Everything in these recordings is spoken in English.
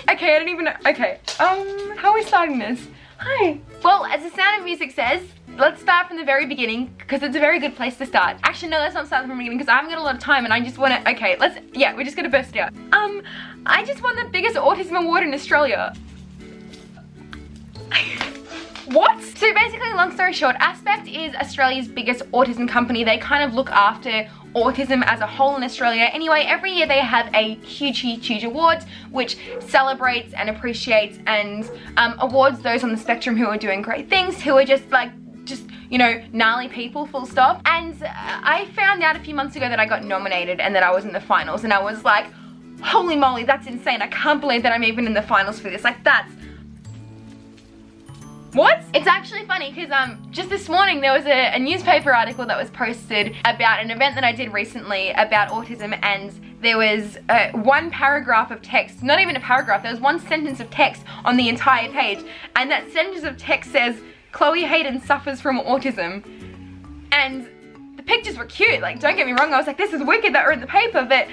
Okay, I don't even know. Okay, how are we starting this? Hi. Well, as the sound of music says, let's start from the very beginning, because it's a very good place to start. Actually, no, let's not start from the beginning, because I haven't got a lot of time and I just want to, okay, we're just going to burst it out. I just won the biggest autism award in Australia. What? So basically, long story short, Aspect is Australia's biggest autism company. They kind of look after autism as a whole in Australia. Anyway, every year they have a huge awards which celebrates and appreciates and awards those on the spectrum who are doing great things, who are just you know, gnarly people, full stop. And I found out a few months ago that I got nominated and that I was in the finals, and I was like, holy moly, that's insane. I can't believe that I'm even in the finals for this. Like, that's... What? It's actually funny because just this morning there was a newspaper article that was posted about an event that I did recently about autism, and there was one paragraph of text, not even a paragraph, there was one sentence of text on the entire page, and that sentence of text says, Chloe Hayden suffers from autism. And the pictures were cute, like, don't get me wrong, I was like, this is wicked that we're in the paper, but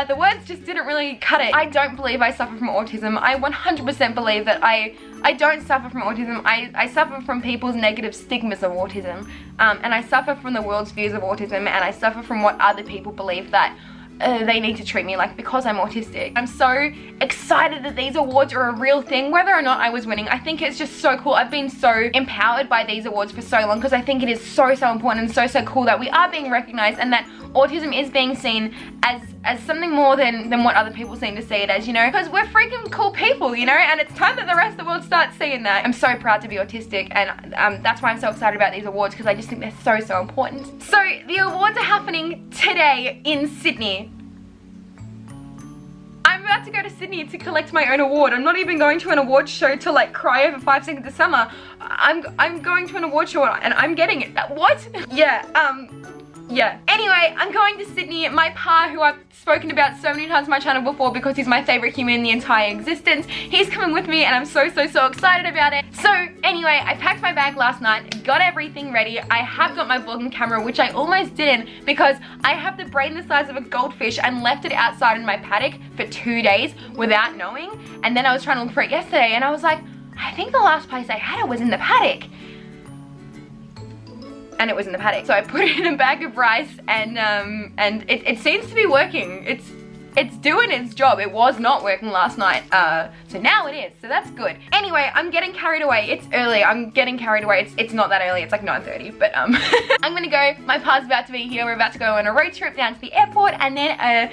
the words just didn't really cut it. I don't believe I suffer from autism. I 100% believe that I don't suffer from autism. I suffer from people's negative stigmas of autism, and I suffer from the world's views of autism, and I suffer from what other people believe that they need to treat me like because I'm autistic. I'm so excited that these awards are a real thing, whether or not I was winning. I think it's just so cool. I've been so empowered by these awards for so long because I think it is so important and so cool that we are being recognized and that autism is being seen as something more than what other people seem to see it as, you know, because we're freaking cool people, you know, and it's time that the rest of the world starts seeing that. I'm so proud to be autistic, and that's why I'm so excited about these awards, because I just think they're so important. So the awards are happening today in Sydney. I'm about to go to Sydney to collect my own award. I'm not even going to an award show to like cry over 5 seconds of summer. I'm going to an award show and I'm getting it. What? Yeah. Anyway, I'm going to Sydney. My pa, who I've spoken about so many times on my channel before because he's my favorite human in the entire existence, he's coming with me and I'm so excited about it. So anyway, I packed my bag last night, got everything ready. I have got my vlogging camera, which I almost didn't because I have the brain the size of a goldfish and left it outside in my paddock for 2 days without knowing. And then I was trying to look for it yesterday and I was like, I think the last place I had it was in the paddock. And it was in the paddock. So I put it in a bag of rice and it seems to be working. It's doing its job. It was not working last night, so now it is, so that's good. Anyway, I'm getting carried away. It's early, I'm getting carried away. It's not that early, it's like 9:30, but I'm gonna go. My pa's about to be here. We're about to go on a road trip down to the airport and then a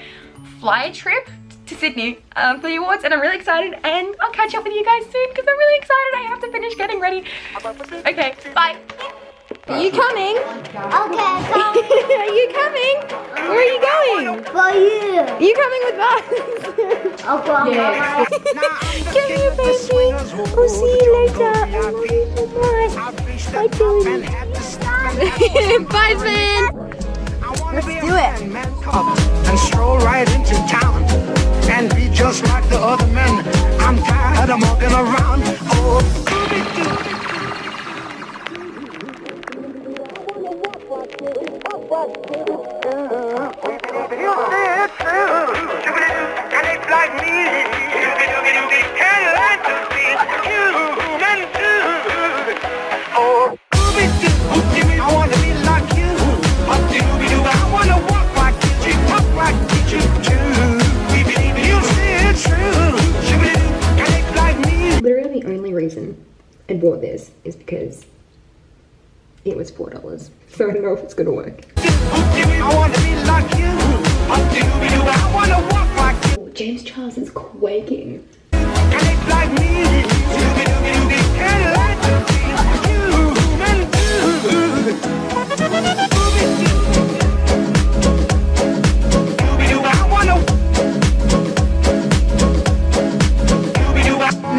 fly trip to Sydney for the awards, and I'm really excited, and I'll catch up with you guys soon because I'm really excited. I have to finish getting ready. Okay, bye. Are you coming? Okay, come. Are you coming? Where are you going? For you. Are you coming with us? Okay, Yeah. Come here, baby. We'll see you later. I love you so much. Bye, Julie. Bye, Finn. Let's do it. And stroll right into town and be just like the other men. I'm tired of walking around. Oh, Literally the only reason I bought this is because it was $4. So I don't know if it's gonna work. Oh, James Charles is quaking.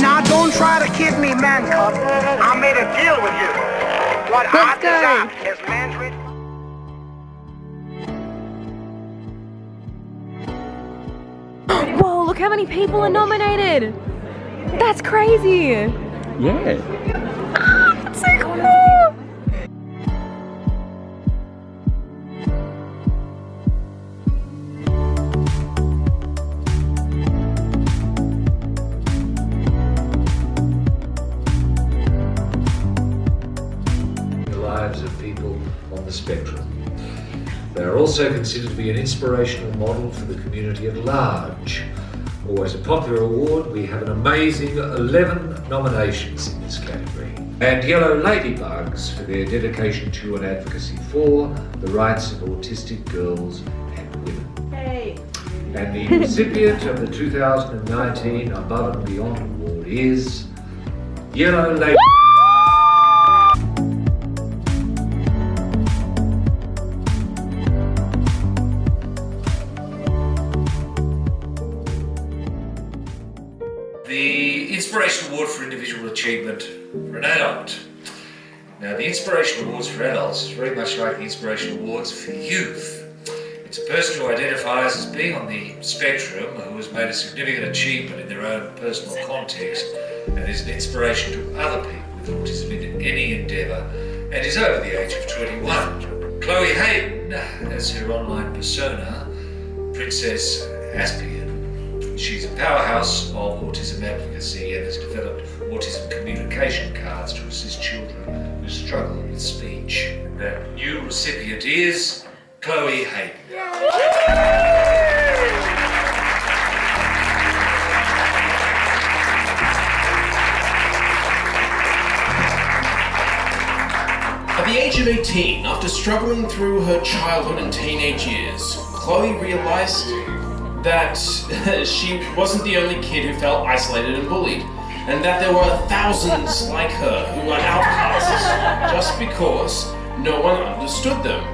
Now don't try to kid me, man, cub. I made a deal with you. What I desire is man's rich. Whoa, look how many people are nominated. That's crazy. Yeah. That's so cool. on the spectrum. They are also considered to be an inspirational model for the community at large. Always a popular award, we have an amazing 11 nominations in this category. And Yellow Ladybugs for their dedication to and advocacy for the rights of autistic girls and women. Yay! And the recipient of the 2019 Above and Beyond Award is Yellow Lady. The Inspiration Award for Individual Achievement for an Adult. Now, the Inspiration Awards for Adults is very much like the Inspiration Awards for Youth. It's a person who identifies as being on the spectrum, who has made a significant achievement in their own personal context, and is an inspiration to other people with autism in any endeavour, and is over the age of 21. Chloe Hayden has her online persona, Princess Aspian. She's a powerhouse of autism advocacy and has developed autism communication cards to assist children who struggle with speech. That new recipient is Chloe Hayden. At the age of 18, after struggling through her childhood and teenage years, Chloe realised that she wasn't the only kid who felt isolated and bullied, and that there were thousands like her who were outcasts just because no one understood them.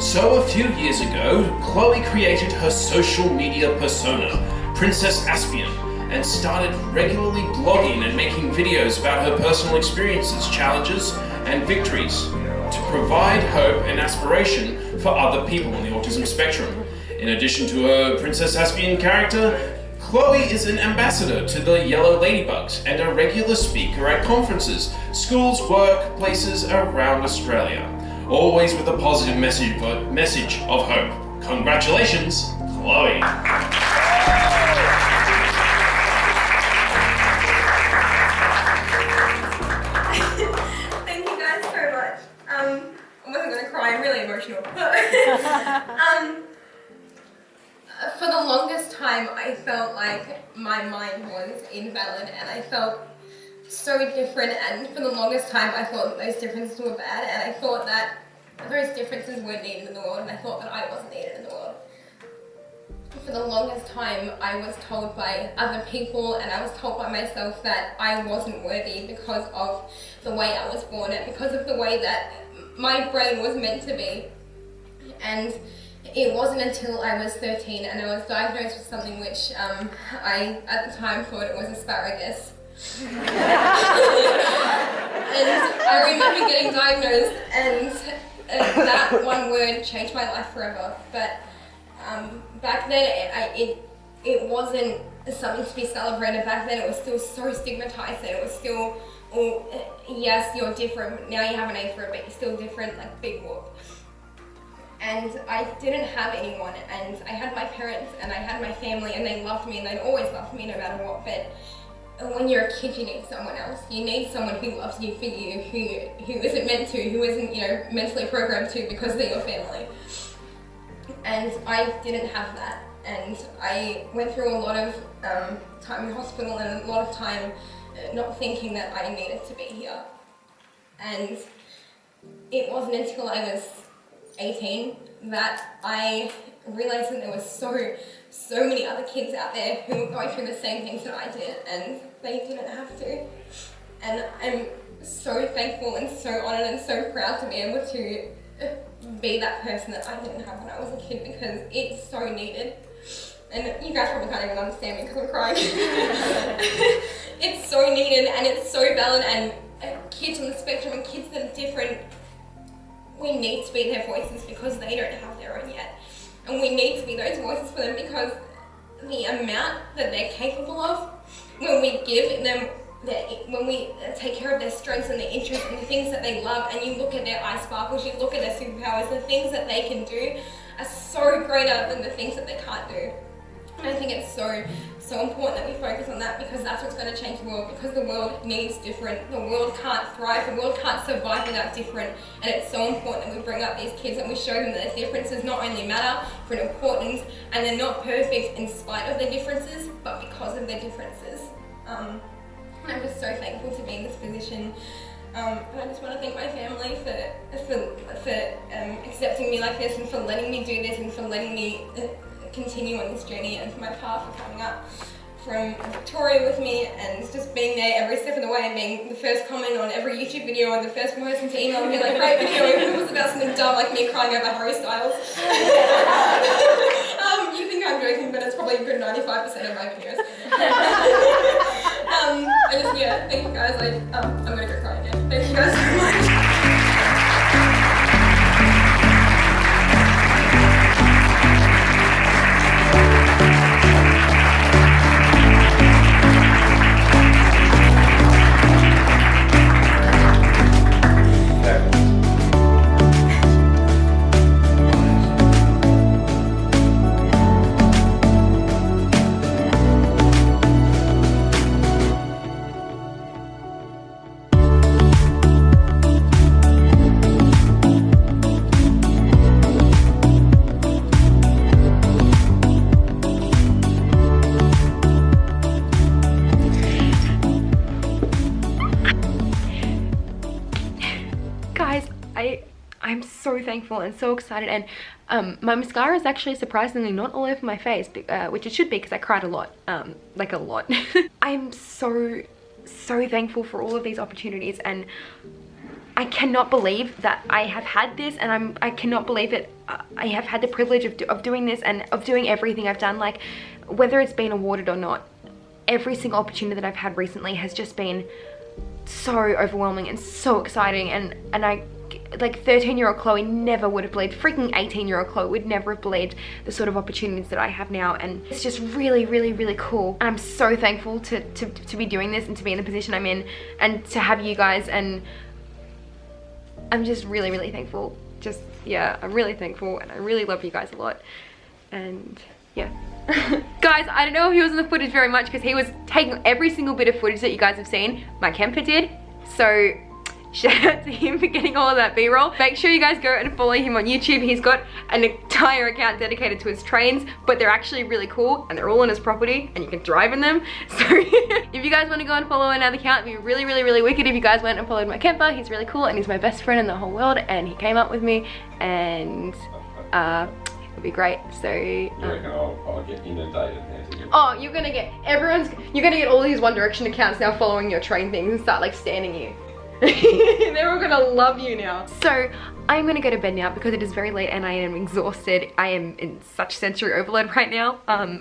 So a few years ago, Chloe created her social media persona, Princess Aspian, and started regularly blogging and making videos about her personal experiences, challenges, and victories to provide hope and aspiration for other people on the autism spectrum. In addition to her Princess Aspian character, Chloe is an ambassador to the Yellow Ladybugs and a regular speaker at conferences, schools, workplaces around Australia. Always with a positive message of hope. Congratulations, Chloe. Thank you guys so much. I wasn't going to cry, I'm really emotional. For the longest time, I felt like my mind was invalid and I felt so different, and for the longest time I thought that those differences were bad, and I thought that those differences weren't needed in the world, and I thought that I wasn't needed in the world. For the longest time I was told by other people and I was told by myself that I wasn't worthy because of the way I was born and because of the way that my brain was meant to be. And it wasn't until I was 13 and I was diagnosed with something which I at the time thought it was asparagus. And I remember getting diagnosed, and that one word changed my life forever. But back then it wasn't something to be celebrated. Back then it was still so stigmatized, and it was still, oh, yes, you're different, but now you have an A for it, but you're still different, like big whoop. And I didn't have anyone, and I had my parents and I had my family, and they loved me and they'd always loved me no matter what. But when you're a kid, you need someone else. You need someone who loves you for you, who isn't meant to, who isn't, you know, mentally programmed to because they're your family. And I didn't have that, and I went through a lot of time in hospital and a lot of time not thinking that I needed to be here. And it wasn't until I was 18 that I realised that there were so many other kids out there who were going through the same things that I did, and they didn't have to. And I'm so thankful and so honoured and so proud to be able to be that person that I didn't have when I was a kid, because it's so needed. And you guys probably can't even understand me because I'm crying. It's so needed and it's so valid, and kids on the spectrum and kids that are different, we need to be their voices because they don't have their own yet. And we need to be those voices for them because the amount that they're capable of, when we give them, when we take care of their strengths and their interests and the things that they love, and you look at their eye sparkles, you look at their superpowers, the things that they can do are so greater than the things that they can't do. And I think it's so important that we focus on that, because that's what's going to change the world, because the world needs different. The world can't thrive, the world can't survive without different, and it's so important that we bring up these kids and we show them that the differences not only matter for an importance, and they're not perfect in spite of their differences, but because of their differences. And I'm just so thankful to be in this position. And I just want to thank my family for accepting me like this, and for letting me do this, and for letting me continue on this journey, and for my pa for coming up from Victoria with me and just being there every step of the way, and being the first comment on every YouTube video and the first person to email me like, great video, even if it was about something dumb like me crying over Harry Styles. You think I'm joking, but it's probably a good 95% of my videos. I just, yeah, thank you guys. I'm gonna go cry again. Thank you guys so much. I'm so thankful and so excited, and my mascara is actually surprisingly not all over my face, which it should be because I cried a lot, like a lot. I'm so thankful for all of these opportunities, and I cannot believe that I have had this, and I cannot believe that I have had the privilege of doing this and of doing everything I've done. Like, whether it's been awarded or not, every single opportunity that I've had recently has just been so overwhelming and so exciting, and I, like, 13-year-old Chloe never would have believed, freaking 18-year-old Chloe would never have believed the sort of opportunities that I have now, and it's just really, really, really cool. And I'm so thankful to be doing this and to be in the position I'm in, and to have you guys, and I'm just really, really thankful. Just, yeah, I'm really thankful, and I really love you guys a lot, and yeah. Guys, I don't know if he was in the footage very much because he was taking every single bit of footage that you guys have seen. My Kemper did, so shout out to him for getting all of that B-roll. Make sure you guys go and follow him on YouTube. He's got an entire account dedicated to his trains, but they're actually really cool, and they're all on his property, and you can drive in them. So if you guys want to go and follow another account, it'd be really, really, really wicked if you guys went and followed my Kemper. He's really cool, and he's my best friend in the whole world, and he came up with me, and it'll be great. So you reckon I'll get inundated now? Oh, you're gonna get all these One Direction accounts now following your train things and start like standing you. They're all gonna love you now. So I'm gonna go to bed now because it is very late and I am exhausted. I am in such sensory overload right now,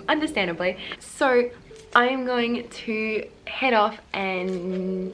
understandably. So I am going to head off and